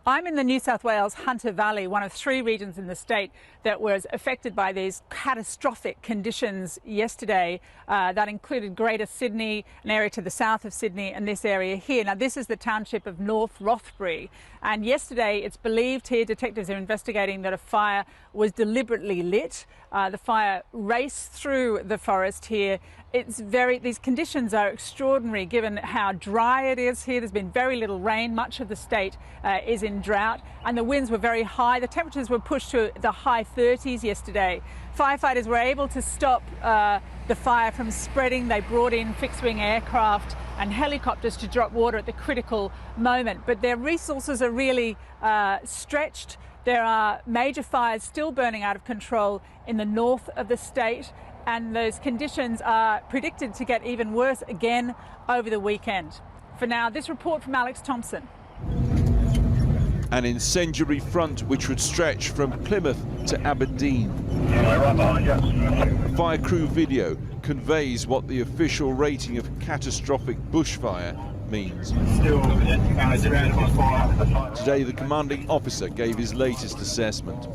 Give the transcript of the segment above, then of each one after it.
I'm in the New South Wales Hunter Valley, one of 3 regions in the state that was affected by these catastrophic conditions yesterday. That included Greater Sydney, an area to the south of Sydney, and this area here. Now, this is the township of North Rothbury. And yesterday, it's believed here, detectives are investigating that a fire was deliberately lit. The fire raced through the forest here. These conditions are extraordinary given how dry it is here. There's been very little rain. Much of the state is in drought, and the winds were very high. The temperatures were pushed to the high 30s yesterday. Firefighters were able to stop the fire from spreading. They brought in fixed-wing aircraft and helicopters to drop water at the critical moment. But their resources are really stretched. There are major fires still burning out of control in the north of the state, and those conditions are predicted to get even worse again over the weekend. For now, this report from Alex Thompson. An incendiary front which would stretch from Plymouth to Aberdeen. A fire crew video conveys what the official rating of catastrophic bushfire means. Today, the commanding officer gave his latest assessment.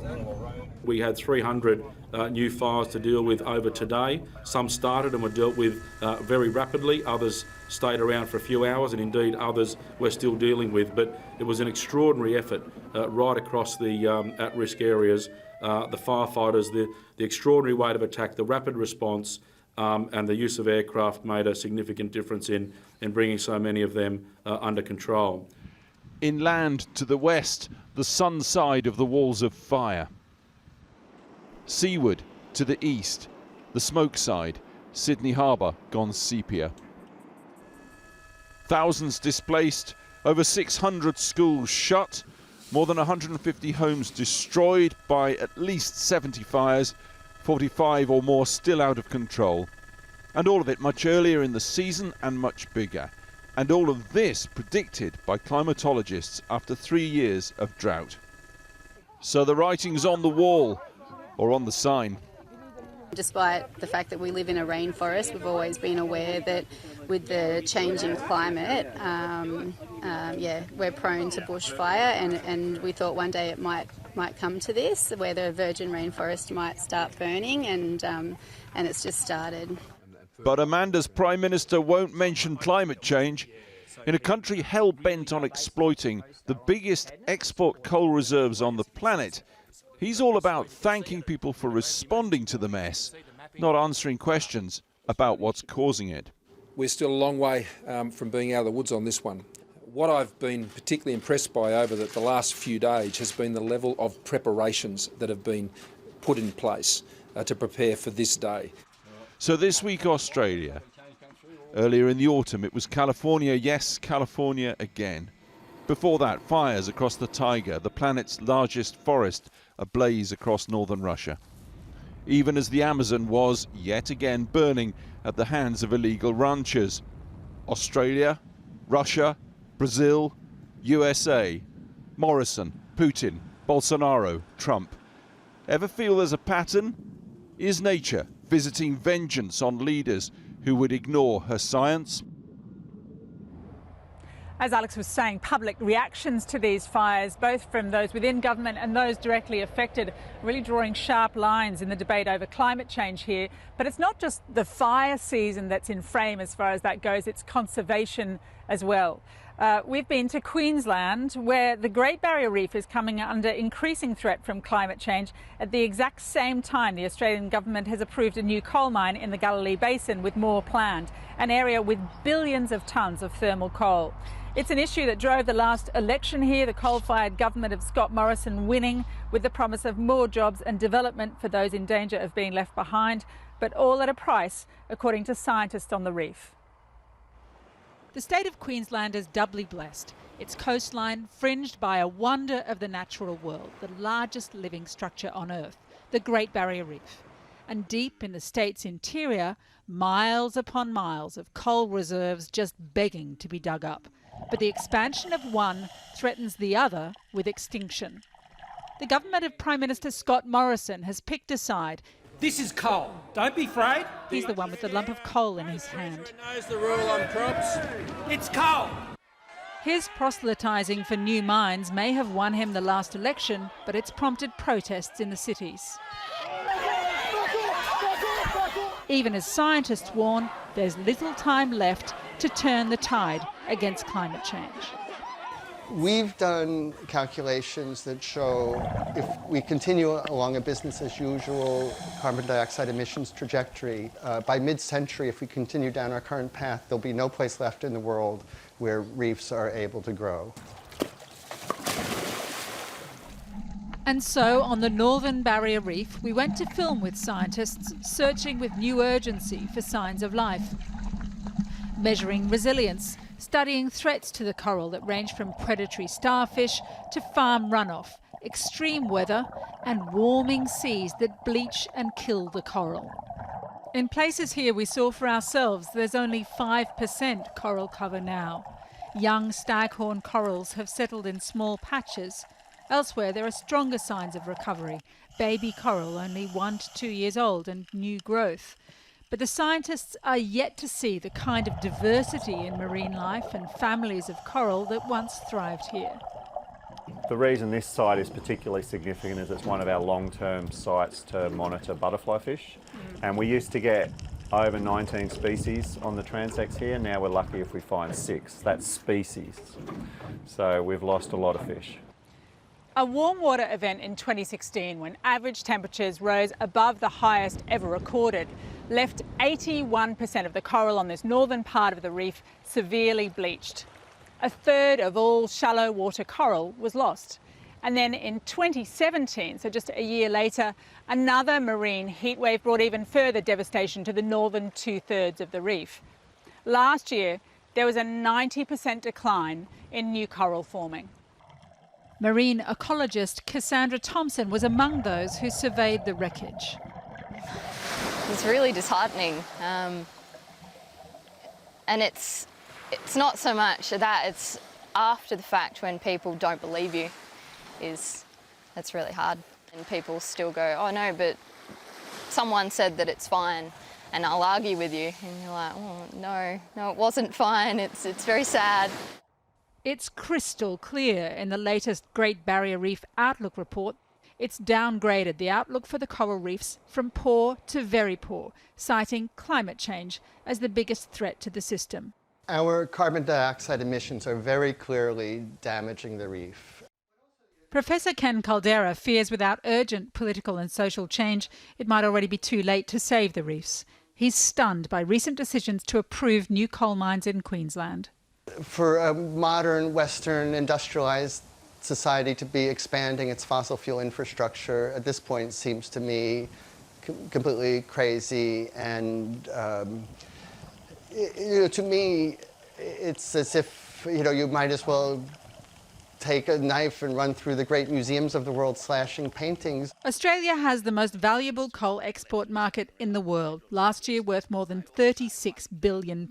We had 300 new fires to deal with over today. Some started and were dealt with very rapidly. Others stayed around for a few hours, and indeed others we're still dealing with. But it was an extraordinary effort right across the at-risk areas. The firefighters, the extraordinary rate of attack, the rapid response, and the use of aircraft made a significant difference in bringing so many of them under control. Inland to the west, the sun side of the walls of fire. Seaward to the east, the smoke side, Sydney Harbour gone sepia. Thousands displaced, over 600 schools shut, more than 150 homes destroyed by at least 70 fires, 45 or more still out of control. And all of it much earlier in the season and much bigger. And all of this predicted by climatologists after 3 years of drought. So the writing's on the wall, or on the sign. Despite the fact that we live in a rainforest, we've always been aware that with the changing climate, we're prone to bushfire, and we thought one day it might come to this, where the virgin rainforest might start burning, and it's just started. But Amanda's Prime Minister won't mention climate change. In a country hell-bent on exploiting the biggest export coal reserves on the planet, he's all about thanking people for responding to the mess, not answering questions about what's causing it. We're still a long way from being out of the woods on this one. What I've been particularly impressed by over the last few days has been the level of preparations that have been put in place to prepare for this day. So this week, Australia. Earlier in the autumn, it was California, yes, California again. Before that, fires across the taiga, the planet's largest forest, ablaze across northern Russia. Even as the Amazon was, yet again, burning at the hands of illegal ranchers. Australia, Russia, Brazil, USA, Morrison, Putin, Bolsonaro, Trump. Ever feel there's a pattern? Is nature visiting vengeance on leaders who would ignore her science? As Alex was saying, public reactions to these fires, both from those within government and those directly affected, really drawing sharp lines in the debate over climate change here. But it's not just the fire season that's in frame as far as that goes, it's conservation as well. We've been to Queensland, where the Great Barrier Reef is coming under increasing threat from climate change. At the exact same time, the Australian government has approved a new coal mine in the Galilee Basin, with more planned, an area with billions of tonnes of thermal coal. It's an issue that drove the last election here, the coal-fired government of Scott Morrison winning, with the promise of more jobs and development for those in danger of being left behind, but all at a price, according to scientists on the reef. The state of Queensland is doubly blessed. Its coastline fringed by a wonder of the natural world, the largest living structure on Earth, the Great Barrier Reef. And deep in the state's interior, miles upon miles of coal reserves just begging to be dug up. But the expansion of one threatens the other with extinction. The government of Prime Minister Scott Morrison has picked a side. This is coal. Don't be afraid. He's the one with the lump of coal in his hand. Knows the rule on crops. It's coal. His proselytising for new mines may have won him the last election, but it's prompted protests in the cities. Even as scientists warn, there's little time left to turn the tide against climate change. We've done calculations that show if we continue along a business as usual carbon dioxide emissions trajectory, by mid-century, if we continue down our current path, there'll be no place left in the world where reefs are able to grow. And so, on the northern Barrier Reef, we went to film with scientists searching with new urgency for signs of life, measuring resilience, studying threats to the coral that range from predatory starfish to farm runoff, extreme weather and warming seas that bleach and kill the coral. In places here we saw for ourselves there's only 5% coral cover now. Young staghorn corals have settled in small patches. Elsewhere there are stronger signs of recovery, baby coral only 1 to 2 years old and new growth. But the scientists are yet to see the kind of diversity in marine life and families of coral that once thrived here. The reason this site is particularly significant is it's one of our long-term sites to monitor butterfly fish. And we used to get over 19 species on the transects here. Now we're lucky if we find 6. That's species. So we've lost a lot of fish. A warm water event in 2016, when average temperatures rose above the highest ever recorded, left 81% of the coral on this northern part of the reef severely bleached. A third of all shallow water coral was lost. And then in 2017, so just a year later, another marine heatwave brought even further devastation to the northern 2/3 of the reef. Last year, there was a 90% decline in new coral forming. Marine ecologist Cassandra Thompson was among those who surveyed the wreckage. It's really disheartening, and it's not so much that, it's after the fact when people don't believe you, that's really hard. And people still go, oh no, but someone said that it's fine, and I'll argue with you, and you're like, oh no, it wasn't fine, it's very sad. It's crystal clear in the latest Great Barrier Reef Outlook report. It's downgraded the outlook for the coral reefs from poor to very poor, citing climate change as the biggest threat to the system. Our carbon dioxide emissions are very clearly damaging the reef. Professor Ken Caldera fears without urgent political and social change, it might already be too late to save the reefs. He's stunned by recent decisions to approve new coal mines in Queensland. For a modern Western industrialized society to be expanding its fossil fuel infrastructure at this point seems to me completely crazy, and to me it's as if you might as well take a knife and run through the great museums of the world slashing paintings. Australia has the most valuable coal export market in the world, last year worth more than £36 billion.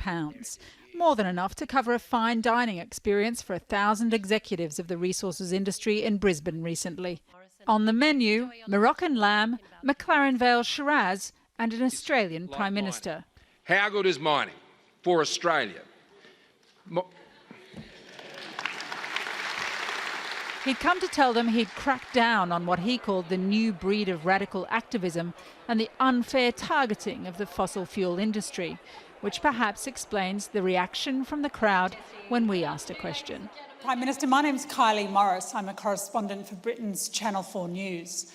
More than enough to cover a fine dining experience for 1,000 executives of the resources industry in Brisbane recently. On the menu, Moroccan lamb, McLaren Vale Shiraz and an Australian Prime Minister. How good is mining for Australia? He'd come to tell them he'd cracked down on what he called the new breed of radical activism and the unfair targeting of the fossil fuel industry, which perhaps explains the reaction from the crowd when we asked a question. Prime Minister, my name's Kylie Morris. I'm a correspondent for Britain's Channel 4 News.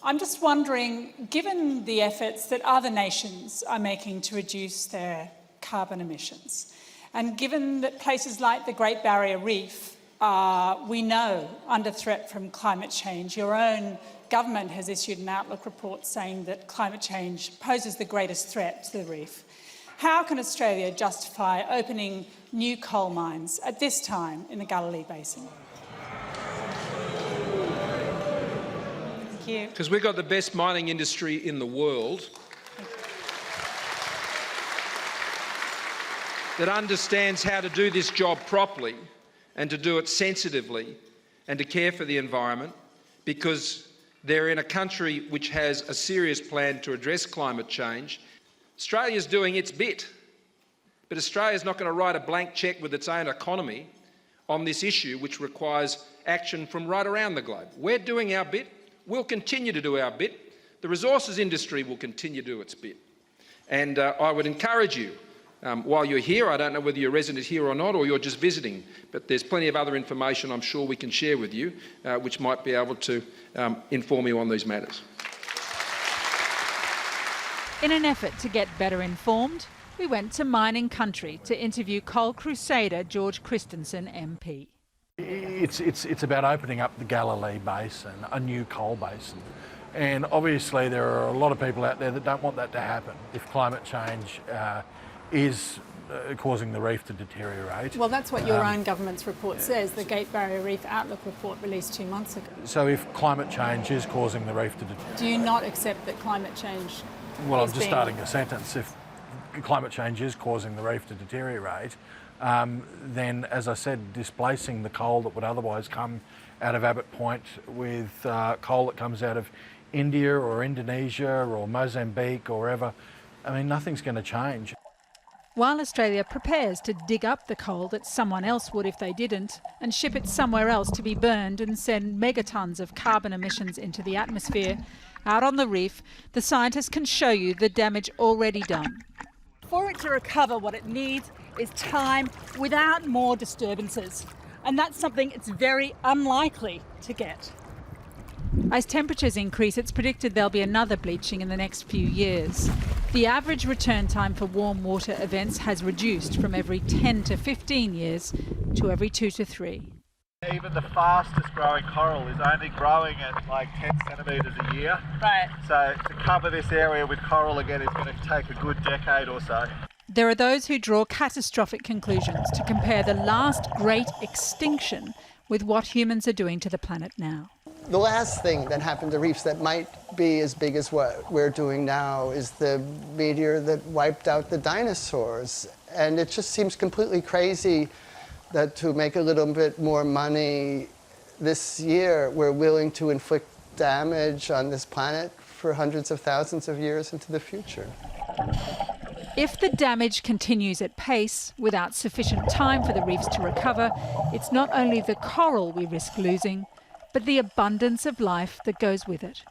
I'm just wondering, given the efforts that other nations are making to reduce their carbon emissions, and given that places like the Great Barrier Reef are, we know, under threat from climate change, your own government has issued an outlook report saying that climate change poses the greatest threat to the reef. How can Australia justify opening new coal mines at this time in the Galilee Basin? Thank you. Because we've got the best mining industry in the world that understands how to do this job properly and to do it sensitively and to care for the environment, because they're in a country which has a serious plan to address climate change. Australia's doing its bit, but Australia's not going to write a blank cheque with its own economy on this issue, which requires action from right around the globe. We're doing our bit. We'll continue to do our bit. The resources industry will continue to do its bit. And I would encourage you, while you're here, I don't know whether you're a resident here or not, or you're just visiting, but there's plenty of other information I'm sure we can share with you, which might be able to inform you on these matters. In an effort to get better informed, we went to mining country to interview coal crusader George Christensen MP. It's about opening up the Galilee Basin, a new coal basin. And obviously there are a lot of people out there that don't want that to happen if climate change is causing the reef to deteriorate. Well, that's what your own government's report says, the Barrier Reef Outlook report released 2 months ago. So if climate change is causing the reef to deteriorate... Do you not accept that climate change Well, I'm just starting a sentence. If climate change is causing the reef to deteriorate, then, as I said, displacing the coal that would otherwise come out of Abbott Point with coal that comes out of India or Indonesia or Mozambique or wherever, I mean, nothing's going to change. While Australia prepares to dig up the coal that someone else would if they didn't and ship it somewhere else to be burned and send megatons of carbon emissions into the atmosphere, out on the reef, the scientists can show you the damage already done. For it to recover, what it needs is time without more disturbances. And that's something it's very unlikely to get. As temperatures increase, it's predicted there'll be another bleaching in the next few years. The average return time for warm water events has reduced from every 10 to 15 years to every 2 to 3. Even the fastest growing coral is only growing at like 10 centimetres a year. Right. So to cover this area with coral again is going to take a good decade or so. There are those who draw catastrophic conclusions to compare the last great extinction with what humans are doing to the planet now. The last thing that happened to reefs that might be as big as what we're doing now is the meteor that wiped out the dinosaurs. And it just seems completely crazy that to make a little bit more money this year, we're willing to inflict damage on this planet for hundreds of thousands of years into the future. If the damage continues at pace, without sufficient time for the reefs to recover, it's not only the coral we risk losing, but the abundance of life that goes with it.